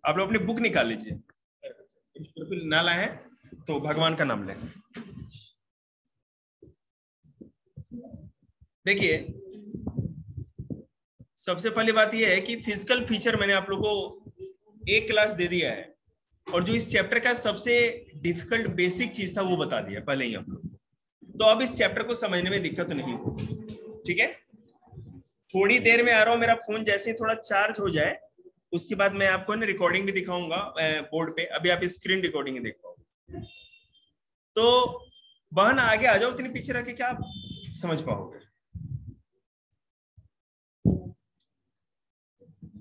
आप लोग अपनी बुक निकाल लीजिए, ना लाए हैं तो भगवान का नाम लें। देखिए सबसे पहली बात यह है कि फिजिकल फीचर मैंने आप लोगों को एक क्लास दे दिया है, और जो इस चैप्टर का सबसे डिफिकल्ट बेसिक चीज था वो बता दिया पहले ही आप लोग, तो अब इस चैप्टर को समझने में दिक्कत नहीं होगी। ठीक है, थोड़ी देर में आ रहा हूं, मेरा फोन जैसे ही थोड़ा चार्ज हो जाए उसके बाद मैं आपको ना रिकॉर्डिंग भी दिखाऊंगा बोर्ड पे, अभी आप स्क्रीन रिकॉर्डिंग देख पाओगे। तो बहन आगे आ जाओ, इतनी पीछे रखे क्या आप समझ पाओगे।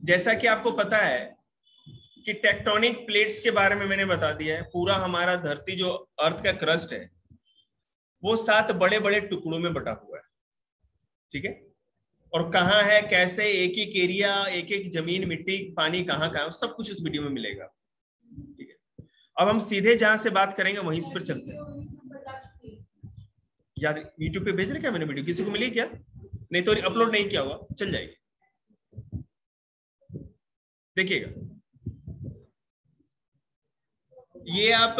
जैसा कि आपको पता है कि टेक्टोनिक प्लेट्स के बारे में मैंने बता दिया है, पूरा हमारा धरती जो अर्थ का क्रस्ट है वो 7 बड़े बड़े टुकड़ों में बटा हुआ है। ठीक है, और कहाँ है, कैसे, एक एक एरिया, एक एक जमीन, मिट्टी, पानी कहाँ कहाँ, सब कुछ उस वीडियो में मिलेगा। ठीक है, अब हम सीधे जहां से बात करेंगे वहीं पर चलते हैं। याद यूट्यूब पे भेज रहे क्या मैंने वीडियो, किसी को मिली क्या? नहीं तो अपलोड नहीं किया हुआ, चल जाएगी, देखिएगा। ये आप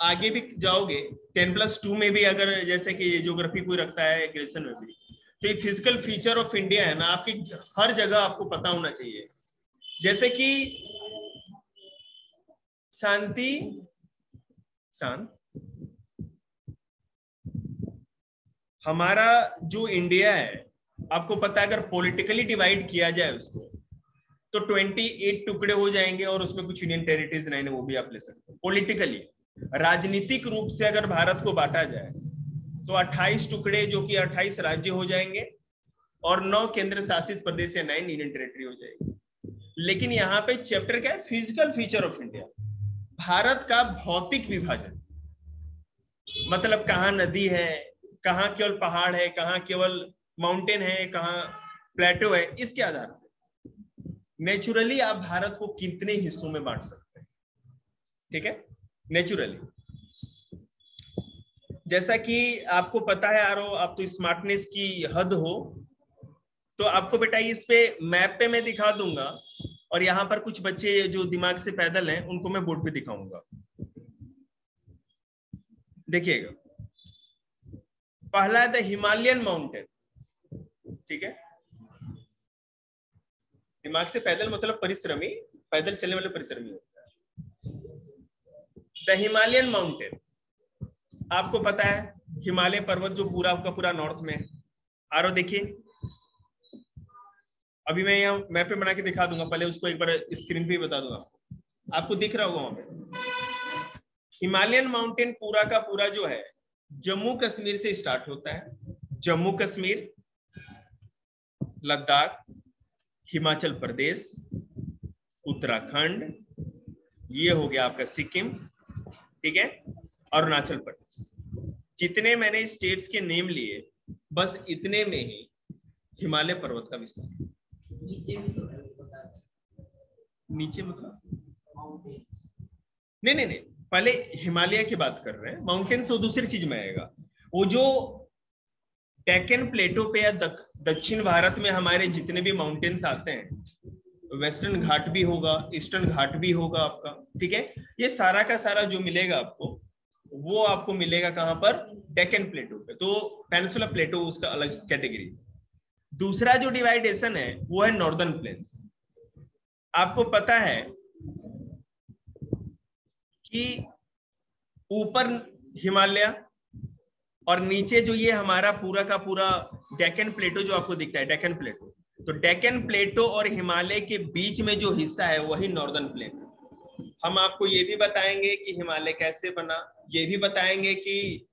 आगे भी जाओगे 10+2 में भी, अगर जैसे कि ज्योग्राफी कोई रखता है ग्रेजुएशन में भी, तो ये फिजिकल फीचर ऑफ इंडिया है ना, आपकी हर जगह आपको पता होना चाहिए। जैसे कि शांति, शांत, हमारा जो इंडिया है आपको पता है, अगर पॉलिटिकली डिवाइड किया जाए उसको तो 28 टुकड़े हो जाएंगे, और उसमें कुछ यूनियन टेरिटरीज नहीं, वो भी आप ले सकते हो। पॉलिटिकली, राजनीतिक रूप से अगर भारत को बांटा जाए तो 28 टुकड़े, जो कि 28 राज्य हो जाएंगे, और 9 केंद्र शासित प्रदेश या 9 यूनियन टेरिटरी हो जाएगी। लेकिन यहाँ पे चैप्टर क्या है, physical feature of India, Bharat का भौतिक विभाजन, मतलब कहाँ नदी है, कहाँ केवल पहाड़ है, कहाँ केवल माउंटेन है, कहाँ प्लेटो है, इसके आधार पर नेचुरली आप भारत को कितने हिस्सों में बांट सकते हैं। ठीक है, नेचुरली। जैसा कि आपको पता है यारो, आप तो स्मार्टनेस की हद हो, तो आपको बेटा इस पे मैप पे मैं दिखा दूंगा, और यहाँ पर कुछ बच्चे जो दिमाग से पैदल हैं उनको मैं बोर्ड पे दिखाऊंगा। देखिएगा, पहला है द हिमालयन माउंटेन। ठीक है, दिमाग से पैदल मतलब परिश्रमी, पैदल चलने वाले परिश्रमी होता है। द हिमालयन माउंटेन, आपको पता है हिमालय पर्वत जो पूरा का पूरा नॉर्थ में है। आरो देखिए, अभी मैं यहाँ मैप पे बना के दिखा दूंगा, पहले उसको एक बार स्क्रीन पे बता दूंगा आपको दिख रहा होगा वहां पे। हिमालयन माउंटेन पूरा का पूरा जो है जम्मू कश्मीर से स्टार्ट होता है, जम्मू कश्मीर, लद्दाख, हिमाचल प्रदेश, उत्तराखंड, ये हो गया आपका सिक्किम, ठीक है, अरुणाचल प्रदेश। जितने मैंने स्टेट्स के नेम लिए, बस इतने में ही हिमालय पर्वत का विस्तार। नीचे मतलब नहीं नहीं नहीं, पहले हिमालय की बात कर रहे हैं, माउंटेन्स वो दूसरी चीज में आएगा। वो जो डेक्कन प्लेटो पे या दक्षिण भारत में हमारे जितने भी माउंटेन्स आते हैं, वेस्टर्न घाट भी होगा, ईस्टर्न घाट भी होगा आपका, ठीक है, ये सारा का सारा जो मिलेगा आपको, वो आपको मिलेगा कहां पर, डेक्कन प्लेटो पे। तो पेनिनसुला प्लेटो उसका अलग कैटेगरी। दूसरा जो डिवाइडेशन है वो है नॉर्दर्न प्लेन्स। आपको पता है कि ऊपर हिमालय और नीचे जो ये हमारा पूरा का पूरा डेक्कन प्लेटो जो आपको दिखता है, डेक्कन प्लेटो, तो डेक्कन प्लेटो और हिमालय के बीच में जो हिस्सा है वही नॉर्दर्न प्लेन। हम आपको ये भी बताएंगे कि हिमालय कैसे बना, ये भी बताएंगे कि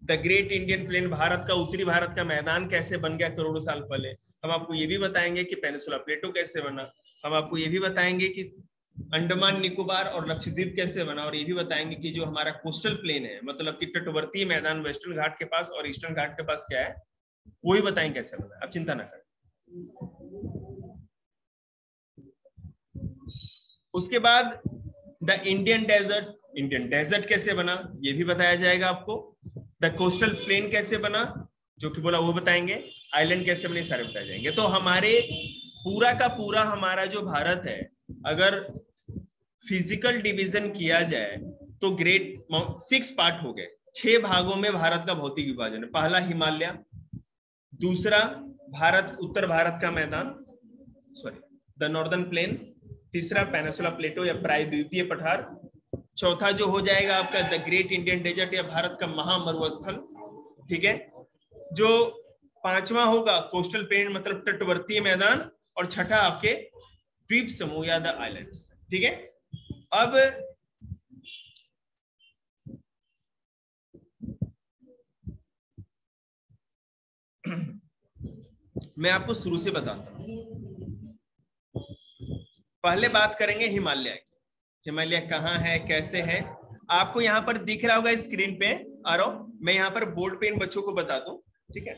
the great Indian plain, Bharat का उत्तरी भारत का मैदान कैसे बन गया करोड़ों साल पहले। हम आपको ये भी बताएंगे कि पेनिनसुला प्लेटो कैसे बना। हम आपको ये भी बताएंगे कि अंडमान निकोबार और लक्षद्वीप कैसे बना, और ये भी बताएंगे कि जो हमारा कोस्टल प्लेन है, मतलब कि तटवर्तीय मैदान वेस्टर्न घाट के पास और ईस्टर्न घाट के पास क्या है, वो ही बताएंगे कैसे बना। आप चिंता ना करें। उसके बाद द इंडियन डेजर्ट कैसे बना, ये भी बताया जाएगा आपको। द कोस्टल प्लेन कैसे बना, जो कि बोला वो बताएंगे। आइलैंड कैसे बने, सारे बताए जाएंगे। तो हमारे पूरा का पूरा हमारा जो भारत है, अगर फिजिकल डिवीजन किया जाए तो ग्रेट 6 पार्ट हो गए, 6 भागों में भारत का भौतिक विभाजन है। पहला हिमालय, दूसरा भारत उत्तर भारत का मैदान, सॉरी द नॉर्दर्न प्लेन्स, तीसरा पेनिसुला प्लेटो या प्रायद्वीपीय पठार, चौथा जो हो जाएगा आपका द ग्रेट इंडियन डेजर्ट या भारत का महामरुस्थल, ठीक है। जो पांचवा होगा कोस्टल प्लेन मतलब तटवर्तीय मैदान, और छठा आपके द्वीप समूह या द आइलैंड्स, ठीक है। अब मैं आपको शुरू से बताता हूं। पहले बात करेंगे हिमालय की। हिमालय कहाँ है, कैसे है, आपको यहाँ पर दिख रहा होगा स्क्रीन पे आ रहा हूं मैं, यहाँ पर बोर्ड पे इन बच्चों को बता दूं, ठीक है।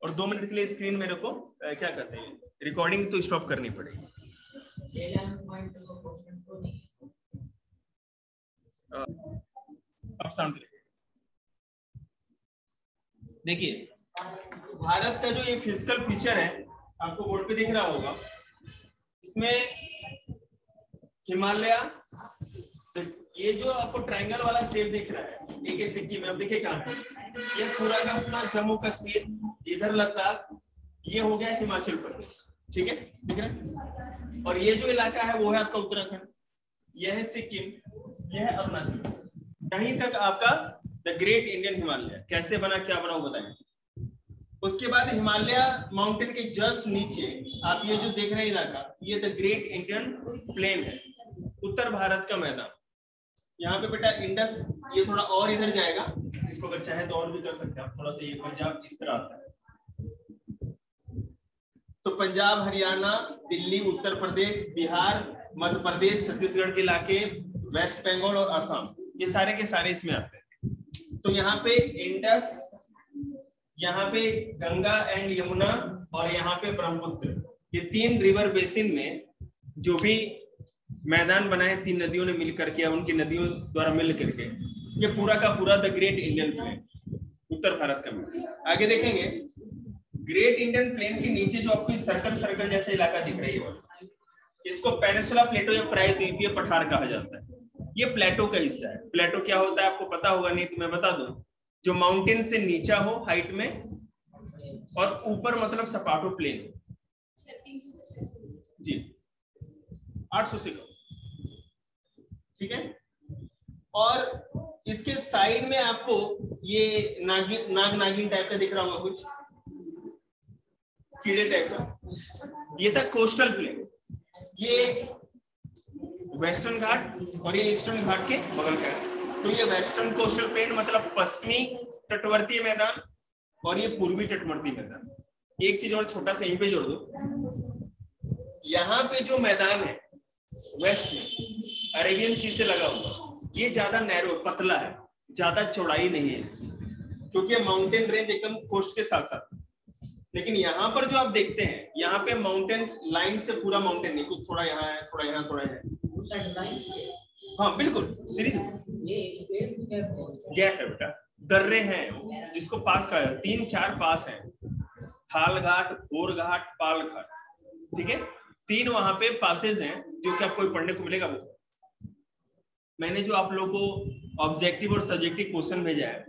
और 2 मिनट के लिए स्क्रीन मेरे को क्या कहते हैं, रिकॉर्डिंग तो स्टॉप करनी पड़ेगी। अब शांत देखिए, भारत का जो ये फिजिकल फीचर है आपको बोर्ड पे दिख रहा होगा, इसमें हिमालय, ये जो आपको ट्रायंगल वाला शेप दिख रहा है, एक है सिक्किम, अब देखिए कहाँ है, ये पूरा का पूरा जम्मू कश्मीर, इधर लद्दाख, ये हो गया हिमाचल प्रदेश, ठीक है, दिख रहा है। और ये जो इलाका है वो है आपका उत्तराखंड, यह है सिक्किम, यह है अरुणाचल प्रदेश। यहीं तक आपका द ग्रेट इंडियन हिमालय कैसे बना, क्या बना वो बताएंगे। उसके बाद हिमालय माउंटेन के जस्ट नीचे आप ये जो देख रहे हैं इलाका, ये द ग्रेट इंडियन प्लेन है, उत्तर भारत का मैदान। यहाँ पे बेटा इंडस, ये थोड़ा और इधर जाएगा, इसको अगर चाहे तो और भी कर सकते हैं आप, थोड़ा सा ये पंजाब इस तरह आता है, तो पंजाब, हरियाणा, दिल्ली, उत्तर प्रदेश, बिहार, मध्य प्रदेश, छत्तीसगढ़ के इलाके, वेस्ट बंगाल और असम, ये सारे के सारे इसमें आते हैं। तो यहाँ पे इंडस, यहाँ पे गंगा एंड यमुना, और यहाँ पे ब्रह्मपुत्र, ये 3 रिवर बेसिन में जो भी मैदान बनाए 3 नदियों ने मिलकर के, उनकी नदियों द्वारा मिल करके, ये पूरा का पूरा द ग्रेट इंडियन प्लेन, उत्तर भारत का मैदान। आगे देखेंगे ग्रेट इंडियन प्लेन के नीचे जो आपको सर्कल सर्कल जैसे इलाका दिख रही है, इसको पेनिसुला प्लेटो या प्रायद्वीपीय पठार कहा जाता है। ये प्लेटो का हिस्सा है। प्लेटो क्या होता है आपको पता होगा, नहीं तो मैं बता दूं, जो माउंटेन से नीचा हो हाइट में, और ऊपर मतलब सपाटो प्लेन जी, 800 से कम, ठीक है। और इसके साइड में आपको ये नाग नागिन टाइप का दिख रहा होगा, कुछ कीड़े टाइप का, ये था कोस्टल प्लेन। ये वेस्टर्न घाट और ये ईस्टर्न घाट के बगल का है। तो ये वेस्टर्न कोस्टल प्लेन मतलब पश्चिमी तटवर्तीय मैदान, और ये पूर्वी तटवर्तीय मैदान। एक चीज और छोटा सा यहीं पे जोड़ दो, यहाँ पे जो मैदान है वेस्ट में अरेबियन सी से लगा हुआ, ये ज्यादा नैरो पतला है, ज्यादा चौड़ाई नहीं है इसकी, क्योंकि माउंटेन रेंज एकदम कोस्ट के साथ साथ। लेकिन यहाँ पर जो आप देखते हैं, यहाँ पे माउंटेन्स लाइन से पूरा माउंटेन नहीं, कुछ थोड़ा यहाँ है, थोड़ा यहाँ, थोड़ा है, हाँ बिल्कुल सीरीज गैप है बेटा, दर्रे हैं जिसको पास कहा जाता है, 3-4 पास हैं, थाल घाट, भोर घाट, पाल घाट, ठीक है, 3 वहां पे पासेज हैं जो कि आपको पढ़ने को मिलेगा। वो मैंने जो आप लोगों को ऑब्जेक्टिव और सब्जेक्टिव क्वेश्चन भेजा है,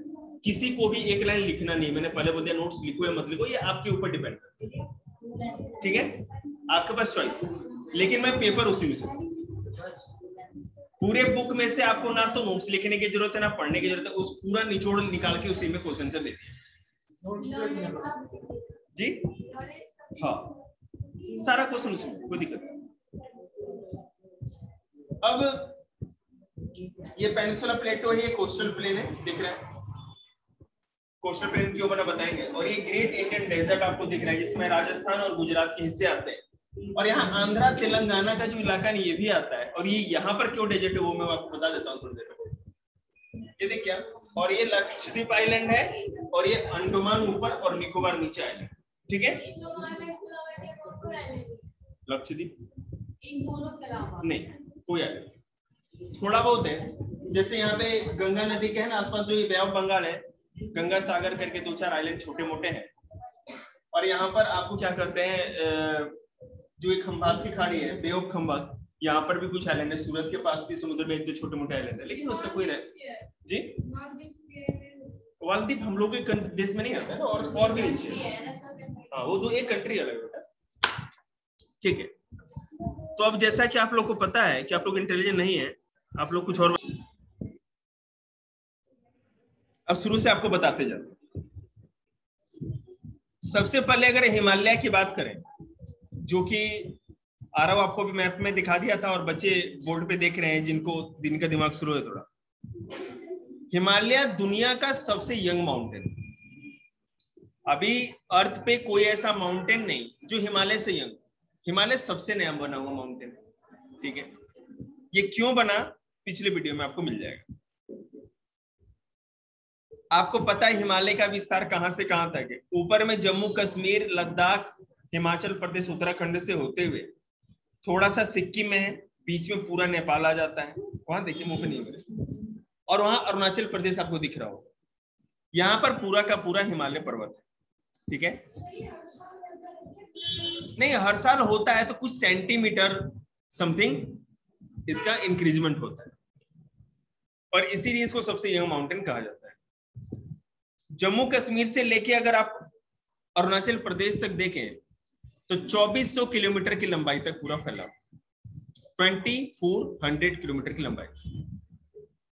किसी को भी एक लाइन लिखना नहीं, मैंने पहले बोल दिया, नोट्स लिखो या मत लिखो, ये आपके ऊपर डिपेंड करता है, ठीक है, आपके पास चॉइस है। लेकिन मैं पेपर उसी में से, पूरे बुक में से आपको ना तो नोट्स लिखने की जरूरत है ना पढ़ने की जरूरत है, उस पूरा निचोड़ निकाल के उसी में क्वेश्चन से देते हैं जी, हाँ सारा क्वेश्चन उसमें, कोई दिक्कत नहीं। अब ये पेनिसुला प्लेटो है, ये कोस्टल प्लेन है, दिख रहा है, कोस्टल प्लेन क्यों बना बताएंगे। और ये ग्रेट इंडियन डेजर्ट आपको दिख रहा है, जिसमें राजस्थान और गुजरात के हिस्से आते हैं, और यहाँ आंध्रा तेलंगाना का जो इलाका है ये भी आता है। और ये यहाँ पर क्यों डेजर्ट है वो मैं आपको बता देता हूँ थोड़ी देर में। ये देखिए, और ये लक्षद्वीप आइलैंड है, और ये अंडमान ऊपर और निकोबार नीचे आइलैंड, ठीक है। लक्षद्वीप नहीं, कोई आइलैंड थोड़ा बहुत है, जैसे यहाँ पे गंगा नदी के है ना आसपास, जो ये बे ऑफ बंगाल है, गंगा सागर करके 2-4 आइलैंड छोटे मोटे हैं। और यहाँ पर आपको क्या कहते हैं, जो एक खंबात की खाड़ी है, बे ऑफ खंबात, यहाँ पर भी कुछ आइलैंड है, सूरत के पास भी समुद्र में एक दो छोटे मोटे आइलैंड है, लेकिन उसका कोई जी मालदीव हम लोग के देश में नहीं आता है ना, और भी नीचे। हाँ वो दो एक कंट्री अलग होता है, ठीक है। तो अब जैसा कि आप लोग को पता है कि आप लोग इंटेलिजेंट नहीं है, आप लोग कुछ और, अब शुरू से आपको बताते जाते। सबसे पहले अगर हिमालय की बात करें, जो कि आरव आपको भी मैप में दिखा दिया था और बच्चे बोर्ड पे देख रहे हैं जिनको दिन का दिमाग शुरू है थोड़ा। हिमालय दुनिया का सबसे यंग माउंटेन, अभी अर्थ पे कोई ऐसा माउंटेन नहीं जो हिमालय से यंग। हिमालय सबसे नया बना हुआ माउंटेन, ठीक है। ये क्यों बना, पिछले वीडियो में आपको मिल जाएगा। आपको पता है हिमालय का विस्तार कहां से कहां तक है? ऊपर में जम्मू कश्मीर, लद्दाख, हिमाचल प्रदेश, उत्तराखंड से होते हुए थोड़ा सा सिक्किम में है, बीच में पूरा नेपाल आ जाता है, वहां देखिए मुंह पे नहीं मेरे, और वहां अरुणाचल प्रदेश आपको दिख रहा होगा। यहाँ पर पूरा का पूरा हिमालय पर्वत है, ठीक है। नहीं हर साल होता है तो कुछ सेंटीमीटर समथिंग इसका इंक्रीजमेंट होता है, और इसीलिए इसको सबसे यंग माउंटेन कहा जाता है। जम्मू कश्मीर से लेके अगर आप अरुणाचल प्रदेश तक देखें तो 2400 किलोमीटर की लंबाई तक पूरा फैला, 2400 किलोमीटर की लंबाई,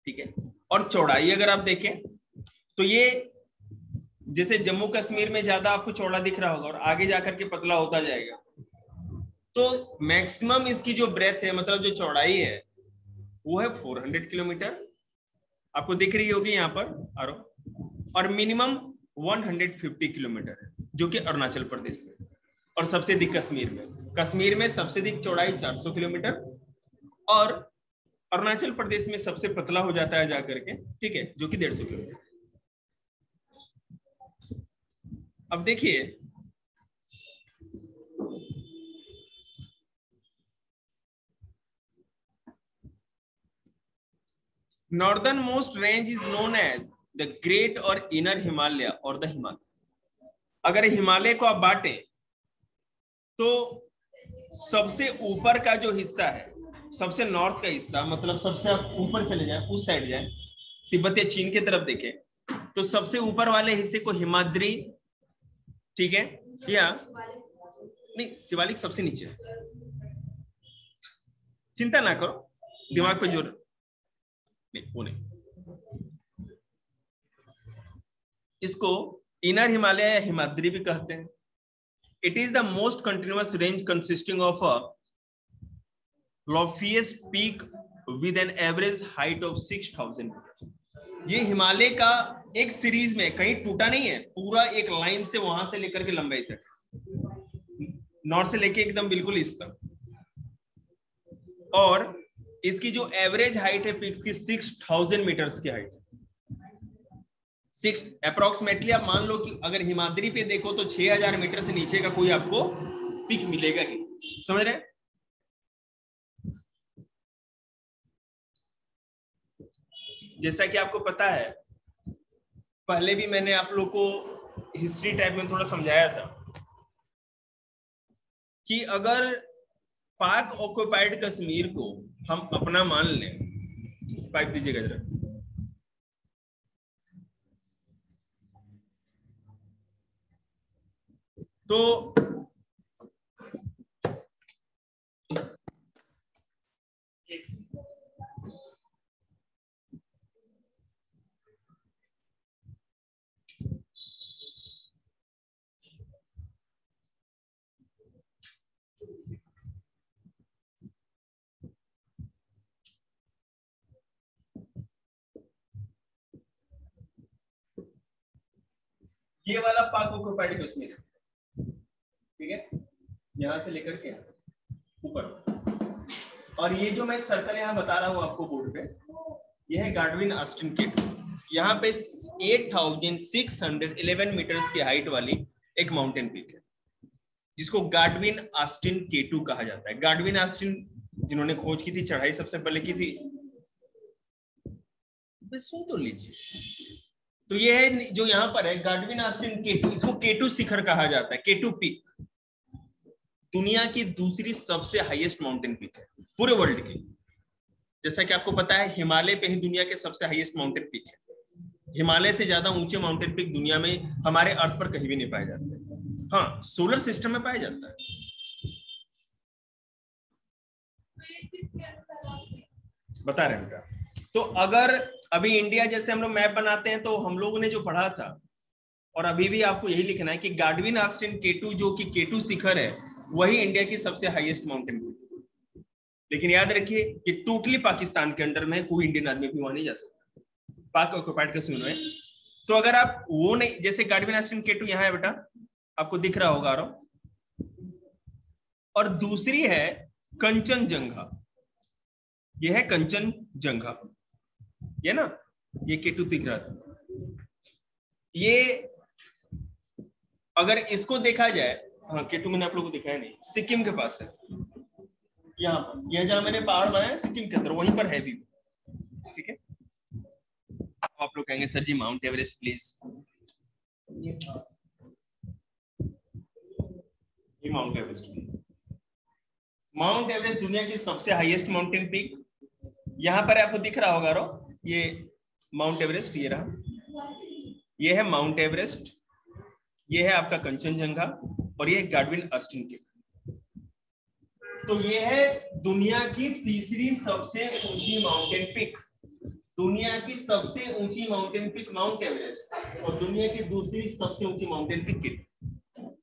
ठीक है। और चौड़ाई अगर आप देखें तो ये जैसे जम्मू कश्मीर में ज्यादा आपको चौड़ा दिख रहा होगा और आगे जाकर के पतला होता जाएगा, तो मैक्सिमम इसकी जो ब्रेथ है, मतलब जो चौड़ाई है, वो है 400 किलोमीटर, आपको दिख रही होगी यहाँ पर आरो, और मिनिमम 150 किलोमीटर है जो कि अरुणाचल प्रदेश में, और सबसे अधिक कश्मीर में सबसे अधिक चौड़ाई 400 किलोमीटर, और अरुणाचल प्रदेश में सबसे पतला हो जाता है जाकर के, ठीक है, जो कि 150 किलोमीटर। अब देखिए northern most range is known as the great और इनर हिमालय और द हिमालय। अगर हिमालय को आप बांटे तो सबसे ऊपर का जो हिस्सा है, सबसे नॉर्थ का हिस्सा, मतलब सबसे आप ऊपर चले जाए, उस साइड जाए, तिब्बत या चीन की तरफ देखें, तो सबसे ऊपर वाले हिस्से को हिमाद्री, ठीक है, या नहीं शिवालिक सबसे नीचे, चिंता ना करो, दिमाग पे जोर नहीं, वो नहीं, इसको इनर हिमालय या हिमाद्री भी कहते हैं। It is the most continuous range consisting of a loftiest peak with an average height of 6000 meters। ये हिमालय का एक सीरीज में कहीं टूटा नहीं है, पूरा एक लाइन से वहां से लेकर के लंबाई तक, नॉर्थ से लेके एकदम बिल्कुल ईस्ट तक, और इसकी जो एवरेज हाइट है पीक्स की 6000 मीटर्स की हाइट, 6 अप्रोक्सीमेटली। आप मान लो कि अगर हिमाद्री पे देखो तो 6000 मीटर से नीचे का कोई आपको पीक मिलेगा ही, समझ रहे? जैसा कि आपको पता है, पहले भी मैंने आप लोग को हिस्ट्री टाइप में थोड़ा समझाया था कि अगर पाक ऑक्युपाइड कश्मीर को हम अपना मान लें, पाइप दीजिएगा जरा, तो ये वाला पाक ऑक्युपाइड कश्मीर है, ठीक है, यहां से लेकर के ऊपर, और ये जो मैं सर्कल यहां बता रहा हूं आपको बोर्ड पे, ये है गाडविन ऑस्टिन केटू। यहाँ पे 8611 मीटर्स की हाइट वाली एक माउंटेन पीक है जिसको गाडविन ऑस्टिन केटू कहा जाता है। गाडविन ऑस्टिन जिन्होंने खोज की थी, चढ़ाई सबसे पहले की थी, सुन तो लीजिए। तो ये है जो यहाँ पर है गाडविन ऑस्टिन केटू, इसको केटू शिखर कहा जाता है, केटू पीक दुनिया की दूसरी सबसे हाईएस्ट माउंटेन पीक है। पूरे वर्ल्ड की। जैसा कि आपको पता है हिमालय पे ही दुनिया के सबसे हाईएस्ट माउंटेन पीक है। हिमालय से ज्यादा ऊंचे माउंटेन पीक दुनिया में हमारे अर्थ पर कहीं भी नहीं पाए जाते। हाँ, सोलर सिस्टम में पाया जाता है। बता रहे हैं बेटा। तो अगर अभी इंडिया जैसे हम लोग मैप बनाते हैं तो हम लोगों ने जो पढ़ा था और अभी भी आपको यही लिखना है कि गाडविन ऑस्टिन केटू, जो कि केटू शिखर है, वही इंडिया की सबसे हाईएस्ट माउंटेन पीक। लेकिन याद रखिए कि टोटली पाकिस्तान के अंडर में, कोई इंडियन आदमी भी वहां नहीं जा सकता, पाक ऑक्युपाइड कश्मीर में। तो अगर आप वो नहीं, जैसे गाडविन ऑस्टिन केटू यहाँ है बेटा, आपको दिख रहा होगा। और दूसरी है कंचनजंगा, ये है कंचनजंगा, ये ना, ये केटू दिख रहा था। ये अगर इसको देखा जाए, हाँ केटू मैंने आप लोगों को दिखाया नहीं, सिक्किम के पास है, यहाँ पर, यह जहां मैंने पहाड़ बनाया सिक्किम के अंदर, वहीं पर है भी। ठीक है, आप लोग कहेंगे sir ji Mount Everest please. ये माउंट एवरेस्ट, माउंट एवरेस्ट दुनिया की सबसे हाईएस्ट माउंटेन पीक। यहां पर आपको दिख रहा होगा ये माउंट एवरेस्ट, ये रहा, ये है माउंट एवरेस्ट, ये है आपका कंचनजंगा, और ये गाडविन ऑस्टिन केटू। तो ये है दुनिया की तीसरी सबसे ऊंची माउंटेन पीक। दुनिया की सबसे ऊंची माउंटेन पीक माउंट एवरेस्ट, और दुनिया की दूसरी सबसे ऊंची माउंटेन पीक केटू।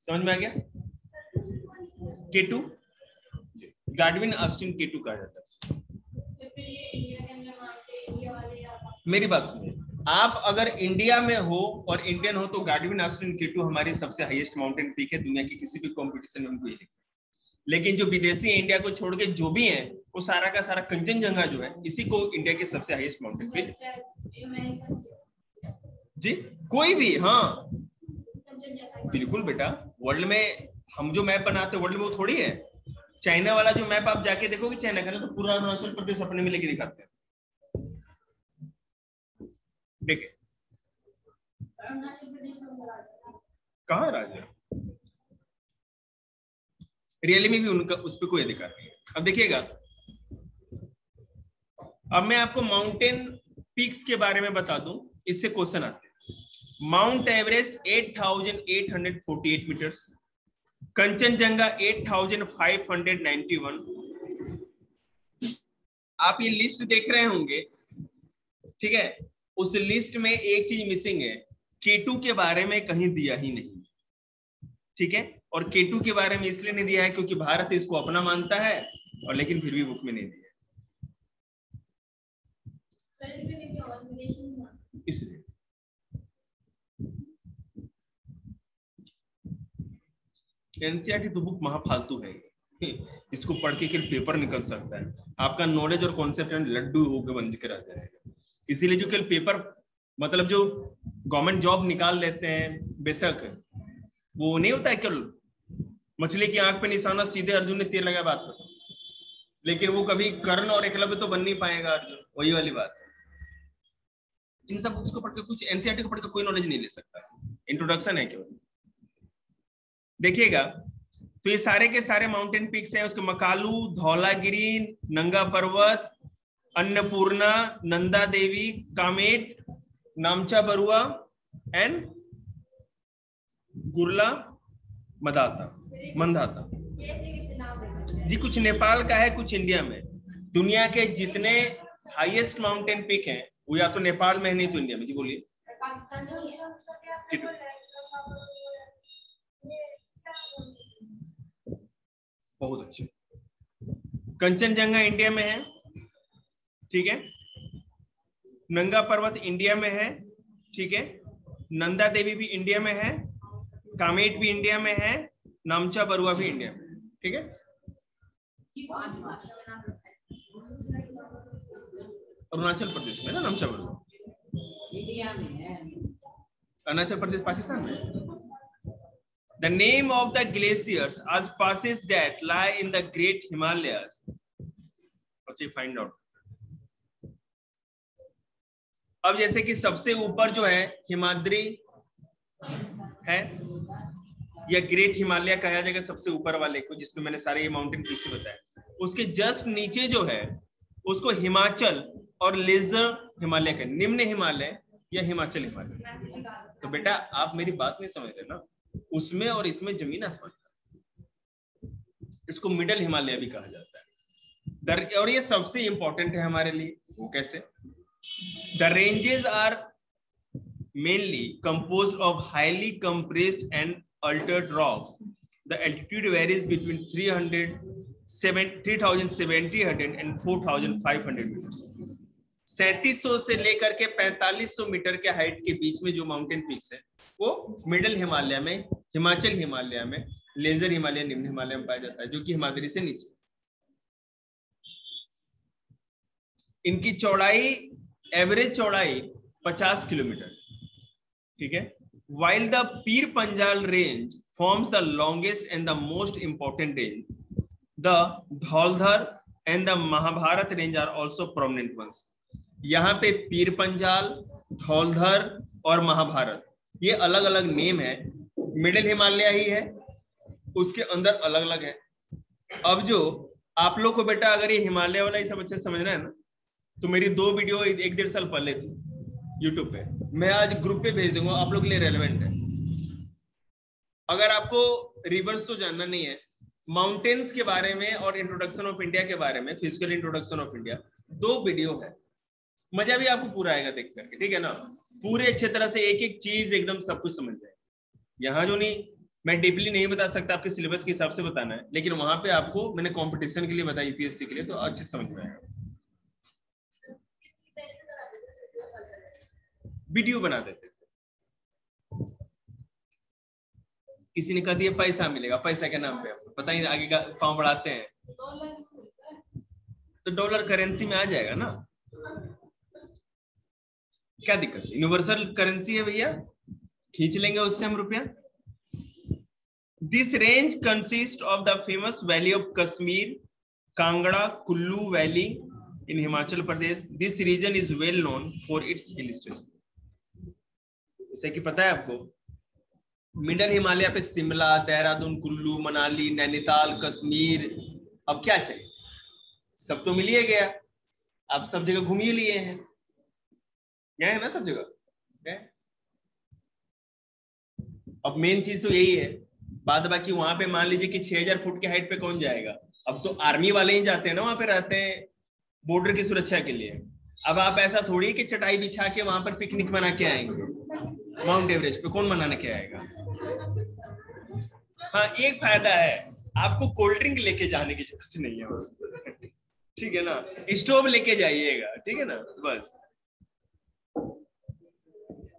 समझ में आ गया? केटू, गाडविन ऑस्टिन केटू कहा जाता है। मेरी बात सुनिए, आप अगर इंडिया में हो और इंडियन हो तो गाडविन ऑस्टिन केटू हमारी सबसे हाईएस्ट माउंटेन पीक है दुनिया की किसी भी कंपटीशन में, हमको ये लिखा। लेकिन जो विदेशी इंडिया को छोड़ के जो भी है, वो सारा का सारा कंचनजंगा जो है, इसी को इंडिया की सबसे हाईएस्ट माउंटेन पीक जी। कोई भी, हाँ बिल्कुल बेटा, वर्ल्ड में हम जो मैप बनाते हैं वर्ल्ड में वो थोड़ी है। चाइना वाला जो मैप आप जाके देखोगे चाइना का, तो पूरा अरुणाचल प्रदेश अपने में लेके दिखाते हैं। देखिए कहाँ राज्य, रियली में भी उनका उस पर कोई अधिकार नहीं है। अब देखिएगा, अब मैं आपको माउंटेन पीक्स के बारे में बता दूं, इससे क्वेश्चन आते हैं। Mount Everest 8,848 metres, Kanchenjunga 8,591। आप ये लिस्ट देख रहे होंगे, ठीक है? उस लिस्ट में एक चीज मिसिंग है, केटू के बारे में कहीं दिया ही नहीं। ठीक है, और केटू के बारे में इसलिए नहीं दिया है क्योंकि भारत इसको अपना मानता है, और लेकिन फिर भी बुक में नहीं दिया इसलिए। एनसीईआरटी तो बुक महाफालतू है, इसको पढ़ के पेपर निकल सकता है, आपका नॉलेज और कॉन्सेप्ट लड्डू होकर बन के रह जाएगा। इसीलिए जो कल पेपर, मतलब जो गवर्नमेंट जॉब निकाल लेते हैं, बेशक वो नहीं होता है कल मछली की आंख पे निशाना, सीधे अर्जुन ने तीर लगाया बात कर, लेकिन वो कभी कर्ण और एकलव्य तो बन नहीं पाएगा अर्जुन, वही वाली बात है। इन सब बुक्स को पढ़ के, कुछ एनसीईआरटी को पढ़ के कोई नॉलेज नहीं ले सकता, इंट्रोडक्शन है केवल। देखिएगा, तो ये सारे के सारे माउंटेन पीक्स हैं, उसके मकालू, धौलागिरी, नंगा पर्वत, अन्नपूर्णा, नंदा देवी, कामेट, नामचा बरुआ एंड गुरला मंदाता जी। कुछ नेपाल का है, कुछ इंडिया में। दुनिया के जितने हाईएस्ट माउंटेन पीक हैं वो या तो नेपाल में है, नहीं तो इंडिया में। जी बोलिए। बहुत अच्छे। कंचनजंगा इंडिया में है, ठीक है। नंगा पर्वत इंडिया में है, ठीक है। नंदा देवी भी इंडिया में है, कामेट भी इंडिया में है, नामचा बरुआ भी इंडिया में, ठीक है। अरुणाचल प्रदेश में ना नामचा बरुआ, इंडिया में है। अरुणाचल प्रदेश पाकिस्तान में। The name of the glaciers as passes that lie in the Great Himalayas. Okay, find out. अब जैसे कि सबसे ऊपर जो है हिमाद्री है, या ग्रेट हिमालय कहा जाएगा सबसे ऊपर वाले को, जिसमें मैंने सारे ये माउंटेन पीक्स बताया। उसके जस्ट नीचे जो है उसको हिमाचल और लेजर हिमालय के निम्न हिमालय या हिमाचल हिमालय। तो बेटा आप मेरी बात नहीं समझ रहे ना, उसमें और इसमें जमीन आसमान। इसको मिडल हिमालय भी कहा जाता है। और ये सबसे इंपॉर्टेंट है हमारे लिए। वो कैसे? The ranges are mainly composed of highly compressed and altered rocks. The altitude varies between 3,700 and 4,500 meters. 3700 से लेकर के 4500 मीटर के हाइट के बीच में जो माउंटेन पीक्स है वो मिडिल हिमालय में, हिमाचल हिमालय में, लेजर हिमालय, निम्न हिमालय में पाया जाता है, जो कि हिमाद्री से नीचे। इनकी चौड़ाई, एवरेज चौड़ाई 50 किलोमीटर, ठीक है। While the Pir Panjal range forms the longest and the most important range, the Dhauldhar and the Mahabharat range are also prominent ones. यहाँ पे पीर पंजाल, धौलधर और महाभारत ये अलग अलग नेम है। मिडिल हिमालय ही है, उसके अंदर अलग अलग है। अब जो आप लोग को बेटा अगर ये हिमालय वाला ही सब अच्छे समझना है ना, तो मेरी 2 वीडियो 1-1.5 साल पहले थी यूट्यूब पे, मैं आज ग्रुप पे भेज दूंगा, आप लोग के लिए रेलेवेंट है। अगर आपको रिवर्स तो जानना नहीं है, माउंटेन्स के बारे में और इंट्रोडक्शन ऑफ इंडिया के बारे में, physical introduction of India, 2 video है। मजा भी आपको पूरा आएगा देख करके, ठीक है ना। पूरे अच्छे तरह से एक एक चीज एकदम सब कुछ समझ जाए। यहाँ जो नहीं, मैं डीपली नहीं बता सकता, आपके सिलेबस के हिसाब से बताना है, लेकिन वहां पे आपको मैंने कंपटीशन के लिए बताया, यूपीएससी के लिए, तो अच्छे समझ में आएगा। वीडियो बना देते, किसी ने कह दिया पैसा मिलेगा, पैसा के नाम पे पता ही आगे का पांव बढ़ाते हैं, तो डॉलर करेंसी में आ जाएगा ना, क्या दिक्कत है? यूनिवर्सल करेंसी है भैया, खींच लेंगे उससे हम रुपया। This range consist of the famous valley of Kashmir, Kangra Kullu valley in Himachal Pradesh. This region is well known for its hill station. जैसे कि पता है आपको, मिडल हिमालय पे शिमला, देहरादून, कुल्लू, मनाली, नैनीताल, कश्मीर, अब क्या चाहिए? सब तो मिल ही गया, आप सब जगह घूम ही लिए हैं, गए हैं ना सब जगह गए। अब मेन चीज तो यही है, बाद बाकी वहां पे मान लीजिए कि 6000 फुट की हाइट पे कौन जाएगा? अब तो आर्मी वाले ही जाते हैं ना, वहां पे रहते हैं बॉर्डर की सुरक्षा के लिए। अब आप ऐसा थोड़ी कि चटाई बिछा के वहां पर पिकनिक मना के आएंगे। माउंट एवरेस्ट पे कौन मनाने के आएगा? हाँ, एक फायदा है, आपको कोल्ड ड्रिंक लेके जाने की जरूरत नहीं है, ठीक है ना, स्टोव लेके जाइएगा, ठीक है ना, बस।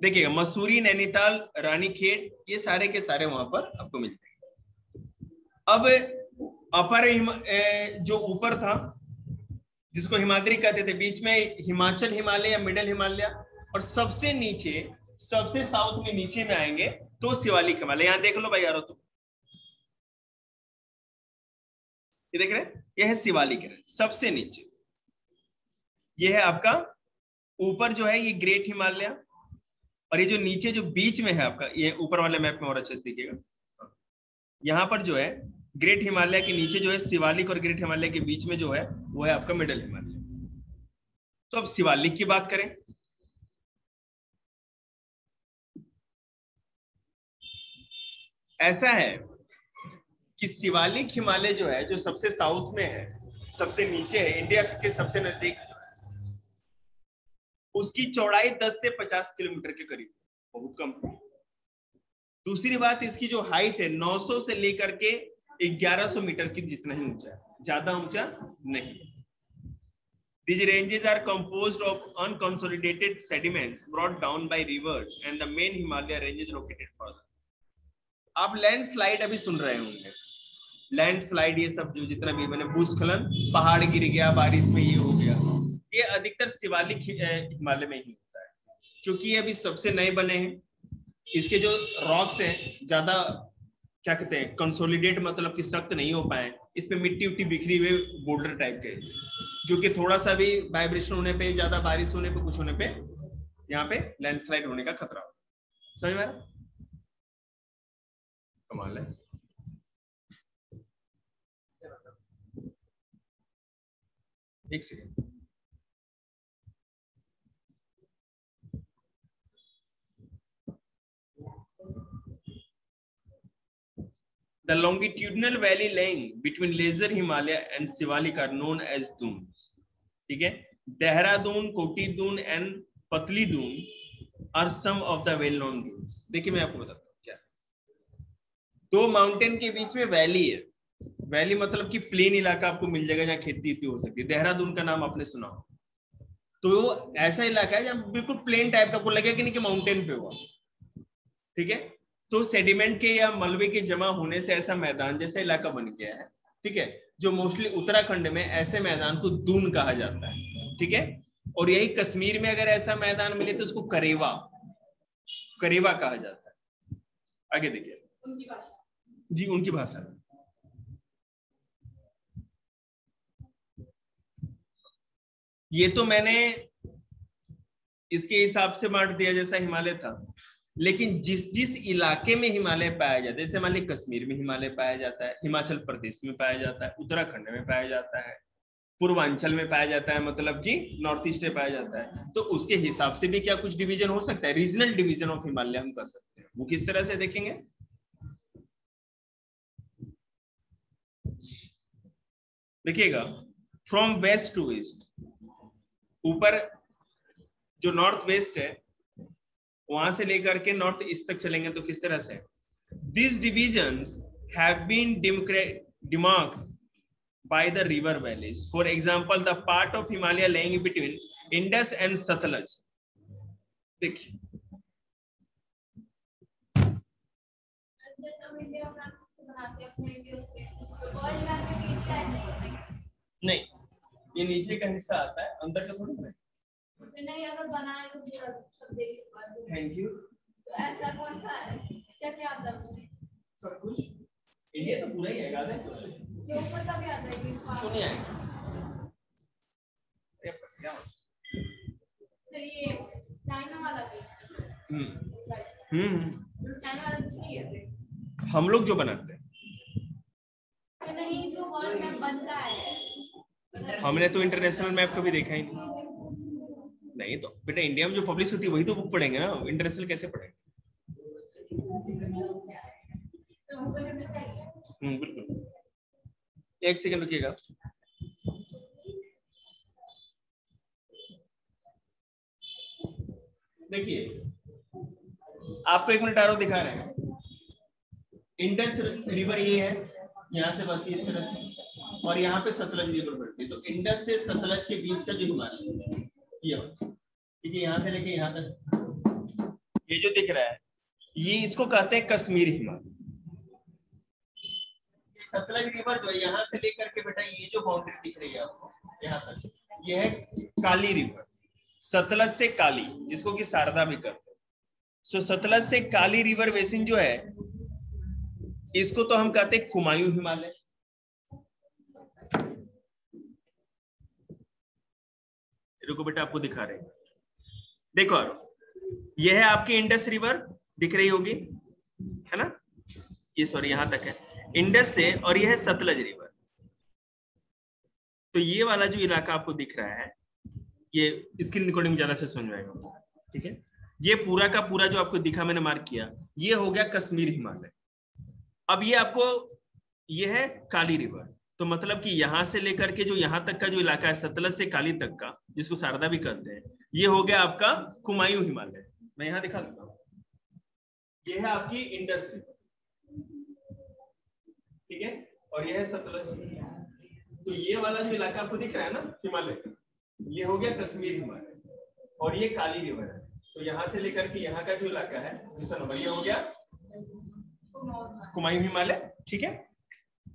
देखिएगा, मसूरी, नैनीताल, रानीखेत, ये सारे के सारे वहां पर आपको मिल जाएंगे। अब अपर जो ऊपर था जिसको हिमाद्री कहते थे, बीच में हिमाचल हिमालय या मिडल हिमालय, और सबसे नीचे, सबसे साउथ में नीचे में आएंगे तो शिवालिक हिमालय। यहां देख लो भाई यारो, तुम ये देख रहे हैं, यह है शिवालिक है सबसे नीचे। यह है आपका ऊपर जो है ये ग्रेट हिमालय, और ये जो नीचे जो बीच में है आपका, ये ऊपर वाले मैप में और अच्छे से दिखेगा, यहाँ पर जो है ग्रेट हिमालय के नीचे जो है शिवालिक, और ग्रेट हिमालय के बीच में जो है वो है आपका मिडल हिमालय। तो अब शिवालिक की बात करें, ऐसा है कि शिवालिक हिमालय जो है, जो सबसे साउथ में है, सबसे नीचे है, इंडिया के सबसे नजदीक, उसकी चौड़ाई 10 से 50 किलोमीटर के करीब, बहुत कम। दूसरी बात, इसकी जो हाइट है 900 से लेकर के 1100 मीटर की जितना ही ऊंचा है, ज्यादा ऊंचा नहीं। These ranges are composed of unconsolidated sediments brought down by rivers, and the main Himalaya range is located further. आप लैंडस्लाइड अभी सुन रहे होंगे, लैंडस्लाइड, ये सब जो जितना भी मैंने, भूस्खलन, पहाड़ गिर गया, बारिश में ये हो गया, ये अधिकतर शिवालिक हिमालय में ही होता है, क्योंकि ये अभी सबसे नए बने हैं। इसके जो रॉक्स हैं ज्यादा क्या कहते हैं, कंसोलिडेट, मतलब कि सख्त नहीं हो पाए, इसमें मिट्टी उट्टी बिखरी हुए बॉर्डर टाइप के, जो कि थोड़ा सा भी वाइब्रेशन होने पे, ज्यादा बारिश होने पे, कुछ होने पे यहाँ पे लैंडस्लाइड होने का खतरा होता है। समझ में आ रहा? कमाल है। एक second, The longitudinal valley lying between Lesser Himalaya and Shivalik are known as dunes. ठीक है, देहरादून, कोटी Dun and Patli Dun are some of the well known dunes. देखिए मैं आपको बताता हूँ क्या, दो माउंटेन के बीच में वैली है. वैली मतलब कि प्लेन इलाका आपको मिल जाएगा जहाँ खेती हो सकती है. देहरादून का नाम आपने सुना हो, तो वो ऐसा इलाका है जहाँ बिल्कुल प्लेन टाइप का, आपको लगेगा कि नहीं कि माउंटेन पे हुआ. ठीक है, तो सेडिमेंट के या मलबे के जमा होने से ऐसा मैदान जैसा इलाका बन गया है. ठीक है, जो मोस्टली उत्तराखंड में ऐसे मैदान को दून कहा जाता है. ठीक है, और यही कश्मीर में अगर ऐसा मैदान मिले तो उसको करेवा, करेवा कहा जाता है. आगे देखिए जी, उनकी भाषा में. ये तो मैंने इसके हिसाब से बांट दिया जैसा हिमालय था, लेकिन जिस जिस इलाके में हिमालय पाया जाता है, जैसे मान लीजिए कश्मीर में हिमालय पाया जाता है, हिमाचल प्रदेश में पाया जाता है, उत्तराखंड में पाया जाता है, पूर्वांचल में पाया जाता है, मतलब कि नॉर्थ ईस्ट में पाया जाता है, तो उसके हिसाब से भी क्या कुछ डिवीजन हो सकता है. रीजनल डिवीजन ऑफ हिमालय हम कर सकते हैं. वो किस तरह से देखेंगे, देखिएगा. फ्रॉम वेस्ट टू ईस्ट, ऊपर जो नॉर्थ वेस्ट है वहां से लेकर के नॉर्थ ईस्ट तक चलेंगे तो किस तरह से. These divisions have been demarked by the river valleys. For example, the part of Himalaya lying between Indus and Satluj. देखिए, नहीं, ये नीचे का हिस्सा आता है, अंदर का थोड़ी ना. नहीं, अगर बनाए तो सब देख. Thank you. ऐसा कौन सा है, क्या क्या आता है, सब कुछ. इंडिया तो पूरा ही है, याद है, ये ऊपर का भी आता है, क्यों नहीं आएगा. ये बस क्या तो ये चाइना वाला भी. चाइना वाला कुछ नहीं है, हम लोग जो बनाते हैं. तो नहीं, जो वर्ल्ड मैप बनता है, हमने तो इंटरनेशनल मैप कभी देखा ही नहीं. तो बेटा इंडिया में जो पब्लिश होती है वही तो बुक पढ़ेंगे ना, इंटरनेशनल कैसे पढ़ेंगे. बिल्कुल. एक सेकंड रुकिएगा. देखिए, आपको एक मिनट आरो दिखा रहे हैं. इंडस रिवर ये है, यहाँ से बहती है इस तरह से, और यहाँ पे सतलज रिवर बढ़ती है. तो इंडस से सतलज के बीच का जो हिमालय ये, ठीक है, यहाँ से लेके यहाँ तक ये जो दिख रहा है, ये इसको कहते हैं कश्मीर हिमालय. सतलज रिवर जो है यहाँ से लेकर के बेटा ये जो बाउंड्री दिख रही है आपको यहाँ तक, ये है काली रिवर. सतलज से काली, जिसको कि शारदा भी करते हैं. सो सतलज से काली रिवर बेसिन जो है, इसको तो हम कहते हैं कुमायूं हिमालय. रुको बेटा आपको दिखा रहे हैं. देखो, यह है आपकी इंडस रिवर दिख रही होगी, है ना. ये सॉरी यहाँ तक है इंडस से, और यह है सतलज रिवर. तो ये वाला जो इलाका आपको दिख रहा है, ये स्क्रीन रिकॉर्डिंग ज्यादा से समझ में आएगा. ठीक है, ये पूरा का पूरा जो आपको दिखा, मैंने मार्क किया, ये हो गया कश्मीर हिमालय. अब ये आपको, ये है काली रिवर, तो मतलब कि यहां से लेकर के जो यहाँ तक का जो इलाका है सतलज से काली तक का, जिसको शारदा भी कहते हैं, ये हो गया आपका कुमायूं हिमालय. मैं यहाँ दिखा देता हूँ, ये है आपकी इंडस रिवर. ठीक है, और यह है सतलज. तो ये वाला जो इलाका आपको दिख रहा है ना हिमालय का, ये हो गया कश्मीर हिमालय, और ये काली रिवर है. तो यहाँ से लेकर के यहाँ का जो इलाका है दूसरा नंबर, ये हो गया कुमायूं हिमालय. ठीक है,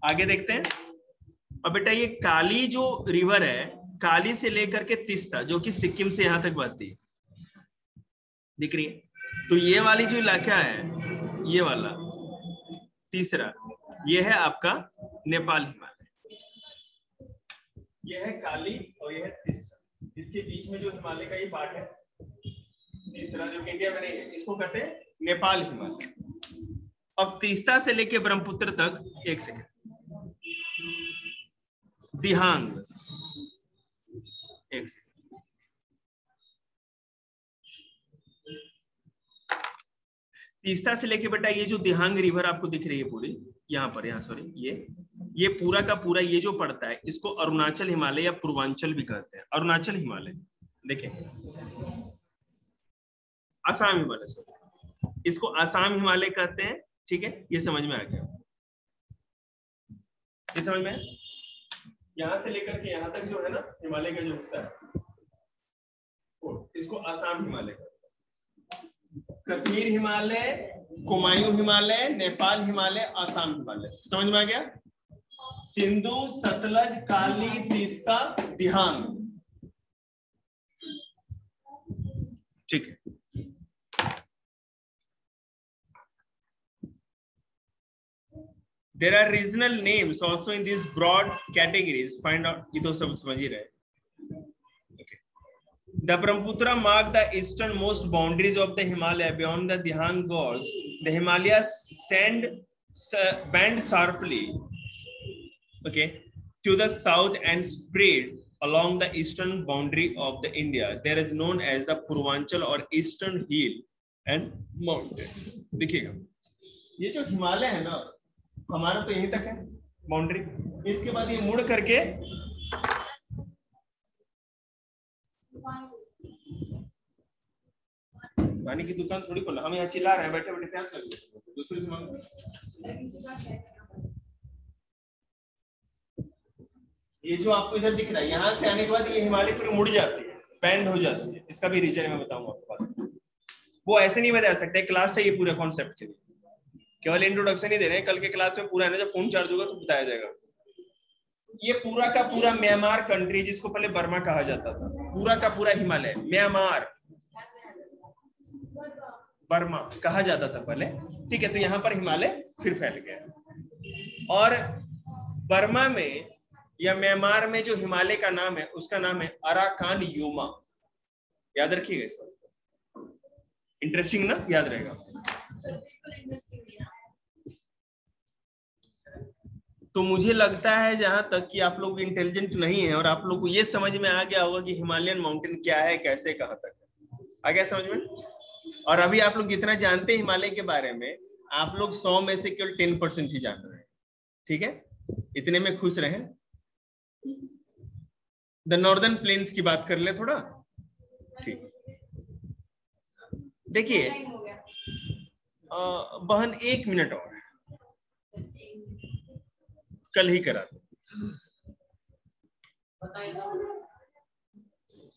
आगे देखते हैं. अब बेटा ये काली जो रिवर है, काली से लेकर के तीस्ता, जो कि सिक्किम से यहाँ तक बहती है, दिख रही है. तो ये वाली जो इलाका है, ये वाला तीसरा, ये है आपका नेपाल हिमालय. ये है काली और ये है तीसरा. इसके बीच में जो हिमालय का ये पार्ट है तीसरा, जो इंडिया में नहीं है, इसको कहते हैं नेपाल हिमालय. अब तीस्ता से लेके ब्रह्मपुत्र तक, एक सेकंड, दिहांग, तीस्ता से लेके बेटा ये जो दिहांग रिवर आपको दिख रही है पूरी यहाँ पर, यहाँ सॉरी ये पूरा का पूरा ये जो पड़ता है इसको अरुणाचल हिमालय या पूर्वांचल भी कहते हैं। अरुणाचल हिमालय देखें, असम हिमालय सॉरी, इसको असम हिमालय कहते हैं। ठीक है, ये समझ में आ गया, ये समझ में? यहां से लेकर के यहां तक जो है ना हिमालय का जो हिस्सा है इसको असम हिमालय कहते हैं। कश्मीर हिमालय, कुमायूं हिमालय, नेपाल हिमालय, असम हिमालय। समझ में आ गया? सिंधु, सतलज, काली, तीस्ता, दिहांग। ठीक है, there are regional names also in these broad categories. Find out, ये तो सब समझ ही रहे। Okay. The Brahmaputra mark the easternmost boundaries of the Himalaya. Beyond the Dihang Gorge, the Himalayas bend sharply, okay, to the south and spread along the eastern boundary of the India. There is known as the Purvanchal or Eastern Hill and Mountains. देखिएगा, ये जो हिमालय है ना हमारा तो यहीं तक है बाउंड्री, इसके बाद ये मुड़ करके पानी की दुकान थोड़ी खोला, हम यहाँ चिल्ला रहे हैं बैठे बैठे, प्यास लग गई दूसरे से मांगो। ये जो आपको इधर दिख रहा है यहाँ से आने के बाद ये हिमालय पूरी मुड़ जाती है, बैंड हो जाती है। इसका भी रीजन मैं बताऊंगा आपको, वो ऐसे नहीं बता सकते क्लास से ये पूरे कॉन्सेप्ट के लिए, केवल इंट्रोडक्शन ही दे रहे हैं। कल के क्लास में पूरा है ना, जब फोन चार्ज होगा तो बताया जाएगा। ये पूरा का पूरा म्यांमार कंट्री, जिसको पहले बर्मा कहा जाता था, पूरा का पूरा हिमालय म्यांमार बर्मा कहा जाता था पहले। ठीक है, तो यहाँ पर हिमालय फिर फैल गया। और बर्मा में या म्यांमार में जो हिमालय का नाम है उसका नाम है अराकान योमा। याद रखिएगा इस बात, इंटरेस्टिंग ना, याद रहेगा। तो मुझे लगता है जहां तक कि आप लोग इंटेलिजेंट नहीं है और आप लोग को ये समझ में आ गया होगा कि हिमालयन माउंटेन क्या है, कैसे, कहां तक है, आ गया समझ में? और अभी आप लोग जितना जानते हैं हिमालय के बारे में, आप लोग 100 में से केवल 10% ही जान रहे हैं। ठीक है, इतने में खुश रहें। द नॉर्दर्न प्लेन्स की बात कर ले थोड़ा। ठीक, देखिए बहन 1 मिनट और कल ही करा।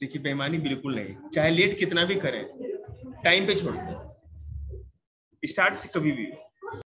देखिए बेईमानी बिल्कुल नहीं, चाहे लेट कितना भी करें टाइम पे छोड़ दो, स्टार्ट से कभी भी।